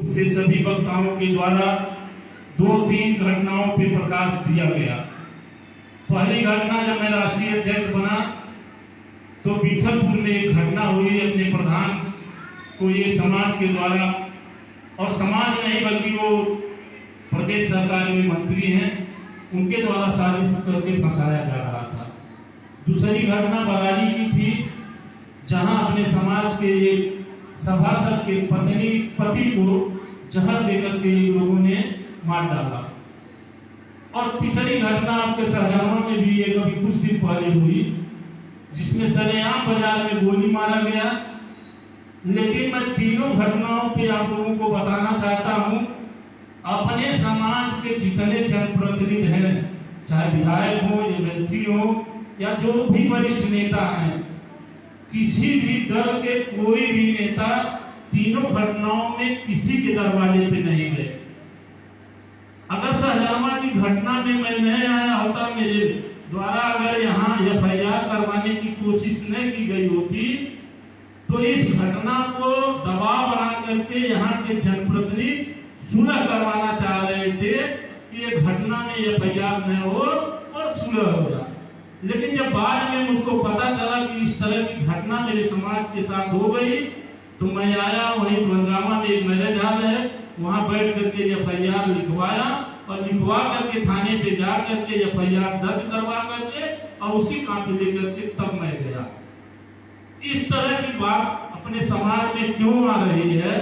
से सभी वक्ताओं के द्वारा 2-3 घटनाओं पे प्रकाश दिया गया। पहली घटना, जब मैं राष्ट्रीय अध्यक्ष बना तो विठलपुर में एक घटना हुई। अपने प्रधान को ये समाज के द्वारा, और समाज नहीं बल्कि वो प्रदेश सरकार में मंत्री हैं, उनके द्वारा साजिश करके फंसाया जा रहा था। दूसरी घटना बरारी की थी, जहां अपने समाज के एक सभासद के पति को जहर देकर के लोगों ने मार डाला। और तीसरी घटना आपके शाहजहां में भी एक अभी कुछ दिन पहले हुई, जिसमें सरेआम बाजार में गोली मारा गया। लेकिन मैं तीनों घटनाओं पे आप लोगों को बताना चाहता हूं, अपने समाज के जितने जनप्रतिनिधि हैं, चाहे विधायक हो, एमएलसी हो, या जो भी वरिष्ठ नेता हैं, किसी भी दल के कोई भी नेता तीनों घटनाओं में किसी के दरवाजे पे नहीं गए। अगर शाहजहां की घटना में मैं नहीं आया होता, मेरे द्वारा अगर यहाँ एफआईआर करवाने की कोशिश नहीं की गई होती, तो इस घटना को दबाव बना करके यहाँ के जनप्रतिनिधि सुलह करवाना चाह रहे थे कि ये घटना में एफआईआर न हो और सुलह हो जाए। लेकिन जब बाद में मुझको पता चला कि इस तरह की घटना मेरे समाज के साथ हो गई, तो मैं आया, वहीं बनगामा में एक मैरिज हॉल है, वहां बैठ करके एफआईआर लिखवाया, और लिखवा करके थाने पे जा करके एफआईआर दर्ज करवा करके और उसकी कॉपी लेकर के तब मैं गया। इस तरह की बात अपने समाज में क्यों आ रही है,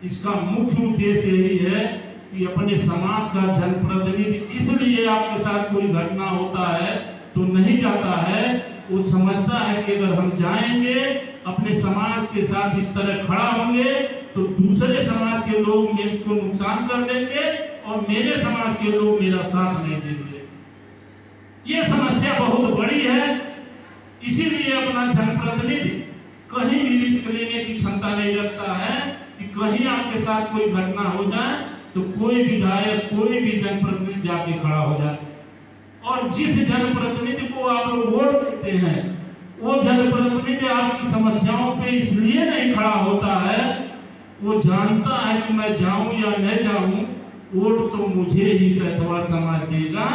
इसका मुख्य उद्देश्य यही है कि अपने समाज का जनप्रतिनिधि इसलिए आपके साथ कोई घटना होता है तो नहीं जाता है। वो समझता है कि अगर हम जाएंगे, अपने समाज के साथ इस तरह खड़ा होंगे, तो दूसरे समाज के लोग मेरे को नुकसान कर देंगे और मेरे समाज के लोग मेरा साथ नहीं देंगे। ये समस्या बहुत बड़ी है। इसीलिए अपना जनप्रतिनिधि कहीं भी रिस्क लेने की क्षमता नहीं रखता है कि कहीं आपके साथ कोई घटना हो जाए तो कोई विधायक, कोई भी जनप्रतिनिधि जाके खड़ा हो जाए। और जिस जनप्रतिनिधि को आप लोग वोट देते हैं, वो जनप्रतिनिधि आपकी समस्याओं पे इसलिए नहीं खड़ा होता है, वो जानता है कि मैं जाऊं या न जाऊं, वोट तो मुझे ही सैतवाड़ समाज देगा।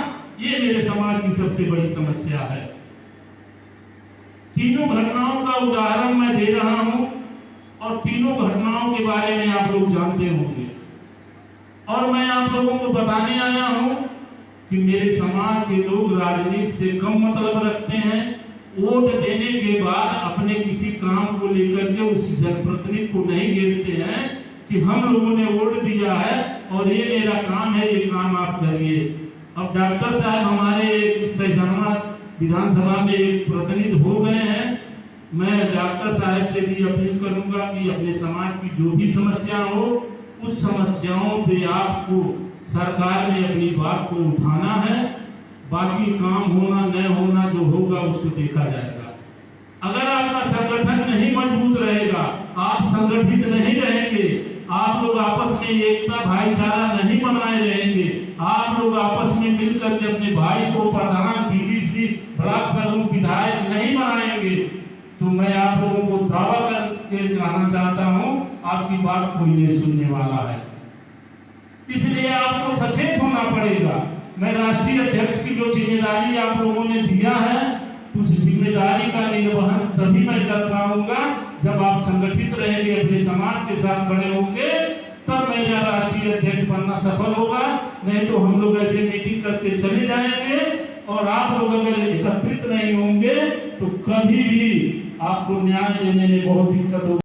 ये मेरे समाज की सबसे बड़ी समस्या है। तीनों घटनाओं का उदाहरण मैं दे रहा हूं, और तीनों घटनाओं के बारे में आप लोग जानते होंगे। और मैं आप लोगों को बताने आया हूं कि मेरे समाज के लोग राजनीति से कम मतलब रखते हैं। वोट देने के बाद अपने किसी काम को लेकर के उस जनप्रतिनिधि को नहीं घेरते हैं कि हम लोगों ने वोट दिया है और ये मेरा काम है, ये काम आप करिए। अब डॉक्टर साहब हमारे शाहजहां विधानसभा में एक प्रतिनिधि हो गए हैं। मैं डॉक्टर साहब से भी अपील करूंगा कि अपने समाज की जो भी समस्या हो, उस समस्याओं पे आपको सरकार में अपनी बात को उठाना है। बाकी काम होना न होना जो होगा उसको देखा जाएगा। अगर आपका संगठन नहीं मजबूत रहेगा, आप संगठित नहीं रहेंगे, आप लोग आपस में एकता भाईचारा नहीं बनाए रहेंगे, आप लोग आपस में मिलकर के अपने भाई को प्रधान, बीडीसी, ब्लॉक प्रमुख, विधायक नहीं बनाएंगे, तो मैं आप लोगों को दावा करके कहना चाहता हूं, आपकी बात कोई नहीं सुनने वाला है। इसलिए आपको सचेत होना पड़ेगा। मैं राष्ट्रीय अध्यक्ष की जो जिम्मेदारी आप लोगों ने दिया है, उस जिम्मेदारी का निर्वहन तभी मैं कर पाऊंगा जब आप संगठित रहेंगे, अपने समाज के साथ खड़े होंगे, तब मेरा राष्ट्रीय अध्यक्ष बनना सफल होगा। नहीं तो हम लोग ऐसे मीटिंग करके चले जाएंगे, और आप लोग अगर एकत्रित नहीं होंगे तो कभी भी आपको न्याय देने में बहुत दिक्कत होगी।